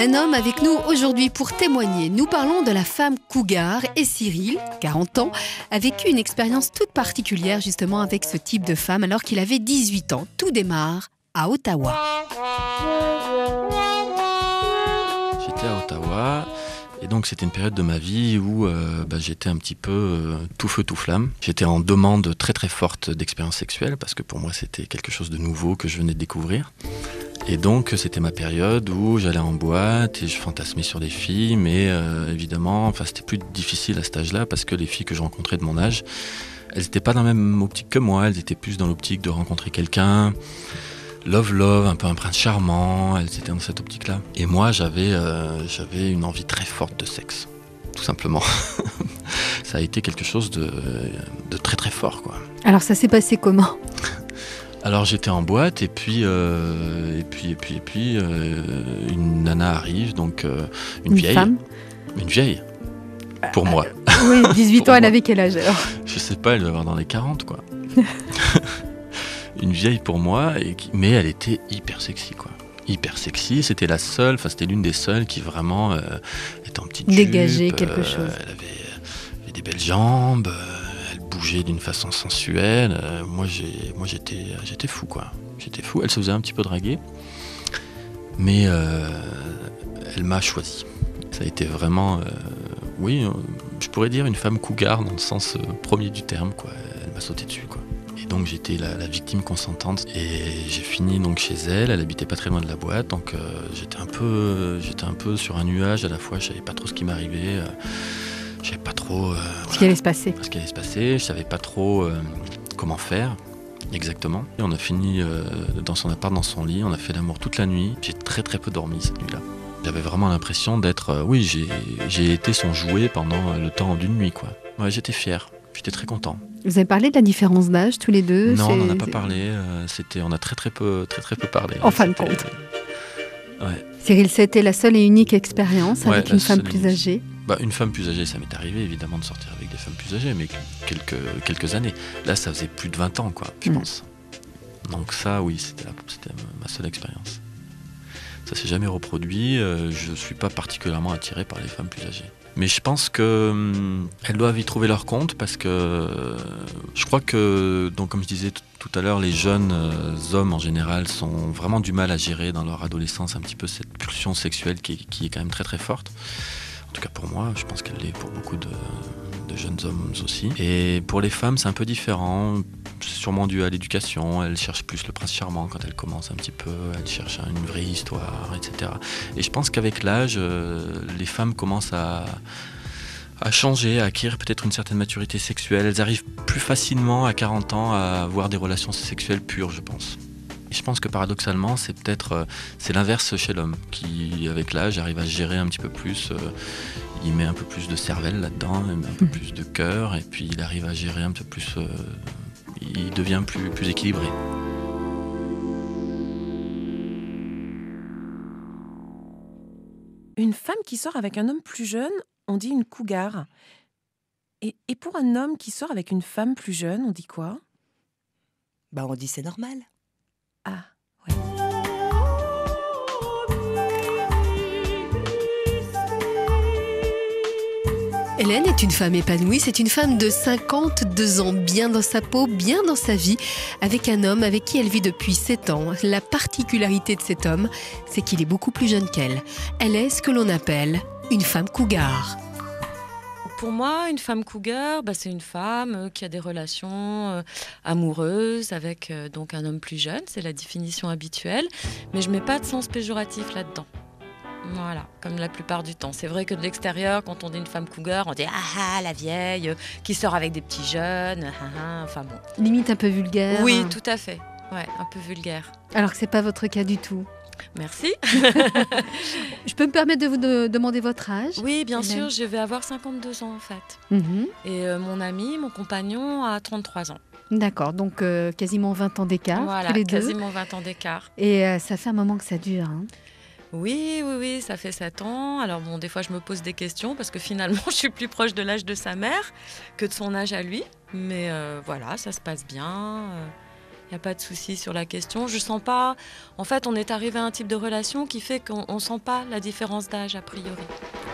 Un homme avec nous aujourd'hui pour témoigner. Nous parlons de la femme cougar et Cyril, 40 ans, a vécu une expérience toute particulière justement avec ce type de femme alors qu'il avait 18 ans. Tout démarre à Ottawa. J'étais à Ottawa et donc c'était une période de ma vie où j'étais un petit peu tout feu tout flamme. J'étais en demande très très forte d'expérience sexuelle parce que pour moi c'était quelque chose de nouveau que je venais de découvrir. Et donc c'était ma période où j'allais en boîte et je fantasmais sur des filles, mais évidemment c'était plus difficile à cet âge-là parce que les filles que je rencontrais de mon âge, elles n'étaient pas dans la même optique que moi, elles étaient plus dans l'optique de rencontrer quelqu'un, love, un peu un prince charmant, elles étaient dans cette optique-là. Et moi j'avais une envie très forte de sexe, tout simplement. Ça a été quelque chose de très très fort, quoi. Alors ça s'est passé comment ? Alors j'étais en boîte et puis une nana arrive, donc une vieille. Femme ? Une vieille, pour moi. Oui, 18 ans, elle avait quel âge alors ? Je sais pas, elle doit avoir dans les 40, quoi. Une vieille pour moi, mais elle était hyper sexy, quoi. Hyper sexy, c'était l'une des seules qui vraiment était en petite jupe. Dégageait quelque chose. Elle avait des belles jambes. Bouger d'une façon sensuelle. Moi j'étais fou, quoi. J'étais fou. Elle se faisait un petit peu draguer, mais elle m'a choisi. Ça a été vraiment, je pourrais dire une femme cougar dans le sens premier du terme, quoi. Elle m'a sauté dessus, quoi. Et donc j'étais la victime consentante et j'ai fini donc chez elle. Elle habitait pas très loin de la boîte, donc j'étais un peu sur un nuage à la fois. Je savais pas trop ce qui m'arrivait. Je savais pas trop ce qui allait se passer. Je savais pas trop comment faire exactement. Et on a fini dans son appart, dans son lit. On a fait l'amour toute la nuit. J'ai très très peu dormi cette nuit-là. J'avais vraiment l'impression d'être... j'ai été son jouet pendant le temps d'une nuit, quoi. Ouais, j'étais fier. J'étais très content. Vous avez parlé de la différence d'âge tous les deux ? Non, on n'en a pas parlé. On a très peu parlé. En fin de compte. Ouais. Cyril, c'était la seule et unique expérience avec une femme plus âgée ? Une femme plus âgée, ça m'est arrivé évidemment de sortir avec des femmes plus âgées, mais quelques années. Là, ça faisait plus de 20 ans, quoi, je pense. Donc ça, oui, c'était ma seule expérience. Ça s'est jamais reproduit. Je suis pas particulièrement attiré par les femmes plus âgées. Mais je pense qu'elles doivent y trouver leur compte parce que je crois que, donc, comme je disais tout à l'heure, les jeunes hommes en général sont vraiment du mal à gérer dans leur adolescence un petit peu cette pulsion sexuelle qui est quand même très très forte. En tout cas pour moi, je pense qu'elle l'est pour beaucoup de jeunes hommes aussi. Et pour les femmes, c'est un peu différent. C'est sûrement dû à l'éducation. Elles cherchent plus le prince charmant quand elles commencent un petit peu. Elles cherchent une vraie histoire, etc. Et je pense qu'avec l'âge, les femmes commencent à changer, à acquérir peut-être une certaine maturité sexuelle. Elles arrivent plus facilement à 40 ans à avoir des relations sexuelles pures, je pense. Et je pense que paradoxalement, c'est l'inverse chez l'homme qui, avec l'âge, arrive à gérer un petit peu plus. Il met un peu plus de cervelle là-dedans, il met un peu plus de cœur, et puis il arrive à gérer un peu plus. Il devient plus équilibré. Une femme qui sort avec un homme plus jeune, on dit une cougar. Et pour un homme qui sort avec une femme plus jeune, on dit quoi ? On dit c'est normal. Ah, ouais. Hélène est une femme épanouie, c'est une femme de 52 ans, bien dans sa peau, bien dans sa vie, avec un homme avec qui elle vit depuis 7 ans. La particularité de cet homme, c'est qu'il est beaucoup plus jeune qu'elle. Elle est ce que l'on appelle une femme cougar. Pour moi, une femme cougar, c'est une femme qui a des relations amoureuses avec donc un homme plus jeune, c'est la définition habituelle, mais je ne mets pas de sens péjoratif là-dedans. Voilà, comme la plupart du temps. C'est vrai que de l'extérieur, quand on dit une femme cougar, on dit « Ah, la vieille, qui sort avec des petits jeunes, enfin bon. » Limite un peu vulgaire. Oui, tout à fait. Ouais, un peu vulgaire. Alors que ce n'est pas votre cas du tout. Merci. Je peux me permettre de vous demander votre âge ? Oui, bien Hélène. sûr, je vais avoir 52 ans en fait. Mm-hmm. Et mon compagnon a 33 ans. D'accord, donc quasiment 20 ans d'écart, Voilà, tous les deux. quasiment 20 ans d'écart. Et ça fait un moment que ça dure, hein. Oui, ça fait 7 ans. Alors des fois je me pose des questions parce que finalement je suis plus proche de l'âge de sa mère que de son âge à lui. Mais voilà, ça se passe bien. n'y a pas de souci sur la question. Je sens pas... En fait, on est arrivé à un type de relation qui fait qu'on ne sent pas la différence d'âge, a priori.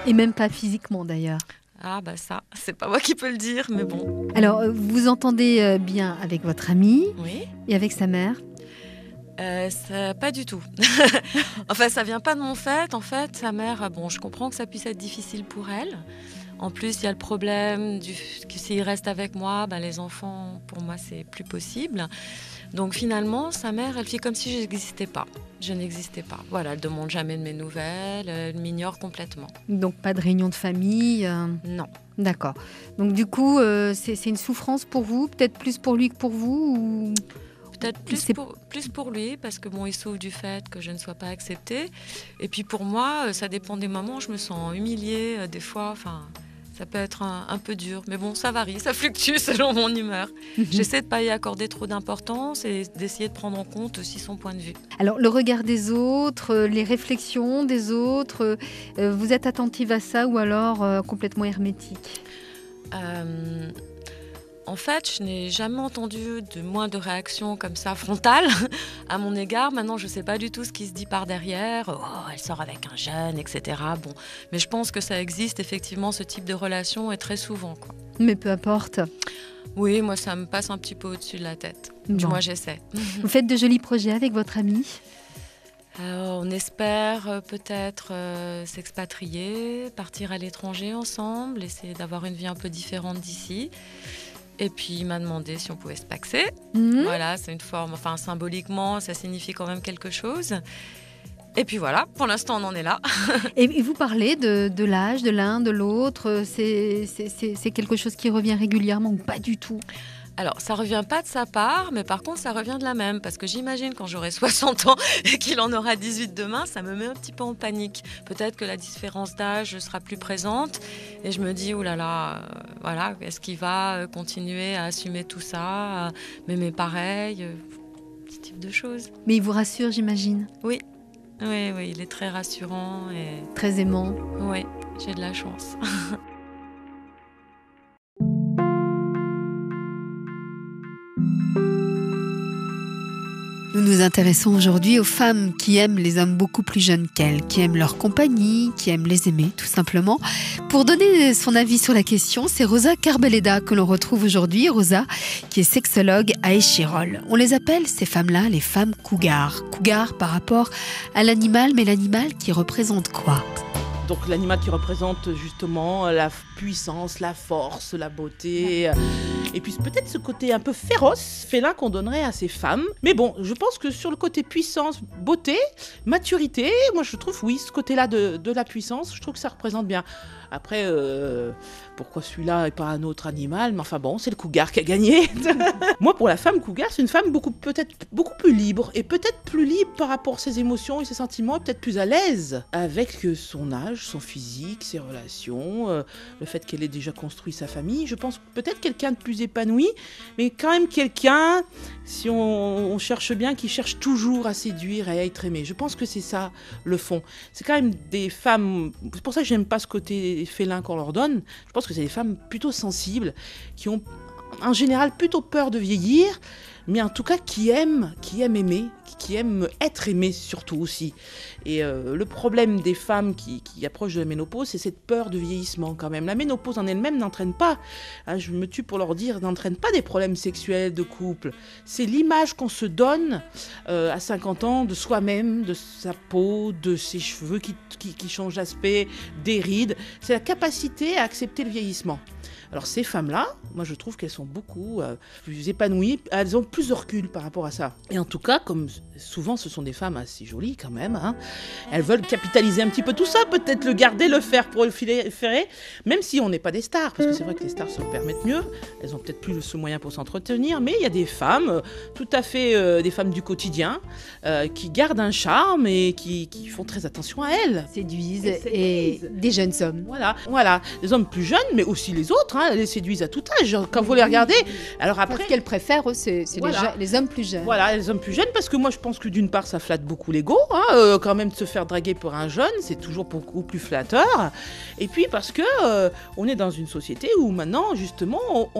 Et même pas physiquement d'ailleurs. Ah bah ça, c'est pas moi qui peux le dire, mais bon. Alors, vous vous entendez bien avec votre ami Oui. et avec sa mère? Pas du tout. Enfin, ça vient pas de mon fait. En fait, sa mère, bon, je comprends que ça puisse être difficile pour elle. En plus, il y a le problème que s'il reste avec moi, les enfants, pour moi, c'est plus possible. Donc finalement, sa mère, elle fait comme si je n'existais pas. Je n'existais pas. Voilà, elle demande jamais de mes nouvelles, elle m'ignore complètement. Donc pas de réunion de famille Non. D'accord. Donc du coup, c'est une souffrance pour vous, peut-être plus pour lui que pour vous ou... Peut-être plus pour lui, parce que bon, il souffre du fait que je ne sois pas acceptée. Et puis pour moi, ça dépend des moments. Je me sens humiliée des fois. Enfin, ça peut être un peu dur. Mais bon, ça varie, ça fluctue selon mon humeur. J'essaie de ne pas y accorder trop d'importance et d'essayer de prendre en compte aussi son point de vue. Alors, le regard des autres, les réflexions des autres, vous êtes attentive à ça ou alors complètement hermétique? En fait, je n'ai jamais entendu de réaction comme ça frontale à mon égard. Maintenant, je ne sais pas du tout ce qui se dit par derrière. Oh, elle sort avec un jeune, etc. Bon, mais je pense que ça existe effectivement, ce type de relation, et très souvent, quoi. Mais peu importe. Oui, moi, ça me passe un petit peu au-dessus de la tête. Bon. Moi, j'essaie. Vous faites de jolis projets avec votre ami? On espère peut-être s'expatrier, partir à l'étranger ensemble, essayer d'avoir une vie un peu différente d'ici. Et puis il m'a demandé si on pouvait se paxer. Voilà, c'est une forme, enfin symboliquement, ça signifie quand même quelque chose. Et puis voilà, pour l'instant on en est là. Et vous parlez de l'âge de l'un, de l'autre, c'est quelque chose qui revient régulièrement ou pas du tout? Alors, ça revient pas de sa part, mais par contre, ça revient de la même. Parce que j'imagine quand j'aurai 60 ans et qu'il en aura 18 demain, ça me met un petit peu en panique. Peut-être que la différence d'âge sera plus présente. Et je me dis, oulala, voilà, est-ce qu'il va continuer à assumer tout ça, à m'aimer pareil, ce type de choses. Mais il vous rassure, j'imagine? Oui, il est très rassurant. Et... très aimant? Oui, j'ai de la chance. Nous nous intéressons aujourd'hui aux femmes qui aiment les hommes beaucoup plus jeunes qu'elles, qui aiment leur compagnie, qui aiment les aimer, tout simplement. Pour donner son avis sur la question, c'est Rosa Carbelleda que l'on retrouve aujourd'hui. Rosa, qui est sexologue à Échirolles. On les appelle, ces femmes-là, les femmes cougars. Cougars par rapport à l'animal, mais l'animal qui représente quoi ? Donc l'animal qui représente justement la puissance, la force, la beauté, et puis peut-être ce côté un peu féroce, félin qu'on donnerait à ces femmes. Mais bon, je pense que sur le côté puissance, beauté, maturité, moi je trouve, oui, ce côté-là de la puissance, je trouve que ça représente bien. Après, pourquoi celui-là et pas un autre animal? Mais enfin bon, c'est le cougar qui a gagné. Moi, pour la femme cougar, c'est une femme peut-être beaucoup plus libre, et peut-être plus libre par rapport à ses émotions et ses sentiments, et peut-être plus à l'aise avec son âge, son physique, ses relations, le fait qu'elle ait déjà construit sa famille. Je pense peut-être quelqu'un de plus épanoui, mais quand même quelqu'un, si on cherche bien, qui cherche toujours à séduire et à être aimé. Je pense que c'est ça le fond. C'est quand même des femmes, c'est pour ça que j'aime pas ce côté félin qu'on leur donne. Je pense que c'est des femmes plutôt sensibles, qui ont en général plutôt peur de vieillir, mais en tout cas qui aiment aimer, qui aiment être aimées surtout aussi. Et le problème des femmes qui approchent de la ménopause, c'est cette peur de vieillissement quand même. La ménopause en elle-même n'entraîne pas, je me tue pour leur dire, n'entraîne pas des problèmes sexuels de couple. C'est l'image qu'on se donne à 50 ans de soi-même, de sa peau, de ses cheveux qui changent d'aspect, des rides. C'est la capacité à accepter le vieillissement. Alors ces femmes-là, moi je trouve qu'elles sont beaucoup plus épanouies, elles ont plus de recul par rapport à ça. Et en tout cas, comme souvent ce sont des femmes assez jolies quand même, elles veulent capitaliser un petit peu tout ça, peut-être le garder, le faire pour le ferrer, même si on n'est pas des stars, parce que c'est vrai que les stars se le permettent mieux, elles ont peut-être plus ce moyen pour s'entretenir, mais il y a des femmes, tout à fait des femmes du quotidien, qui gardent un charme et qui font très attention à elles. Séduisent et des jeunes hommes. Voilà, les hommes plus jeunes, mais aussi les autres, elles les séduisent à tout âge, quand vous les regardez. Alors après, ce qu'elles préfèrent, c'est voilà. les hommes plus jeunes. Voilà, les hommes plus jeunes, parce que moi moi je pense que d'une part ça flatte beaucoup l'ego, quand même de se faire draguer pour un jeune, c'est toujours beaucoup plus flatteur. Et puis parce que on est dans une société où maintenant justement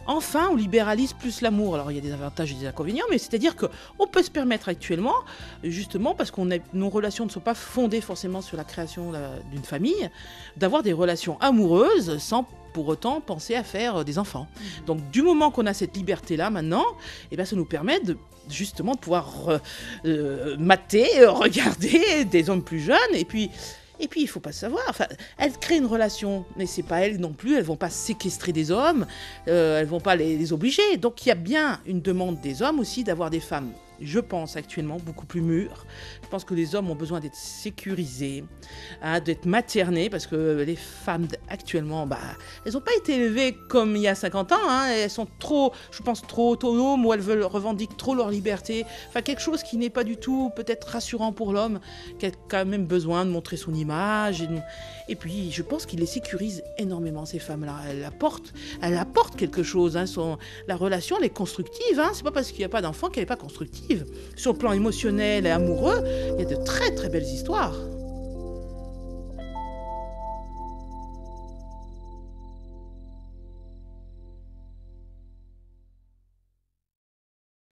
enfin on libéralise plus l'amour. Alors il y a des avantages et des inconvénients, mais c'est-à-dire qu'on peut se permettre actuellement, justement parce que nos relations ne sont pas fondées forcément sur la création d'une famille, d'avoir des relations amoureuses sans pour autant penser à faire des enfants. Donc du moment qu'on a cette liberté-là maintenant, eh ben, ça nous permet justement de pouvoir mater, regarder des hommes plus jeunes, et puis il faut pas savoir, enfin, elles créent une relation, mais c'est pas elles non plus, elles vont pas séquestrer des hommes, elles vont pas les obliger. Donc il y a bien une demande des hommes aussi d'avoir des femmes, je pense actuellement, beaucoup plus mûres. Je pense que les hommes ont besoin d'être sécurisés, d'être maternés, parce que les femmes actuellement, elles n'ont pas été élevées comme il y a 50 ans, elles sont trop, je pense, trop autonomes, ou elles revendiquent trop leur liberté, enfin quelque chose qui n'est pas du tout peut-être rassurant pour l'homme, qui a quand même besoin de montrer son image, et puis je pense qu'il les sécurise énormément, ces femmes-là, elles apportent quelque chose, la relation elle est constructive, c'est pas parce qu'il n'y a pas d'enfant qu'elle n'est pas constructive. Sur le plan émotionnel et amoureux, il y a de très très belles histoires.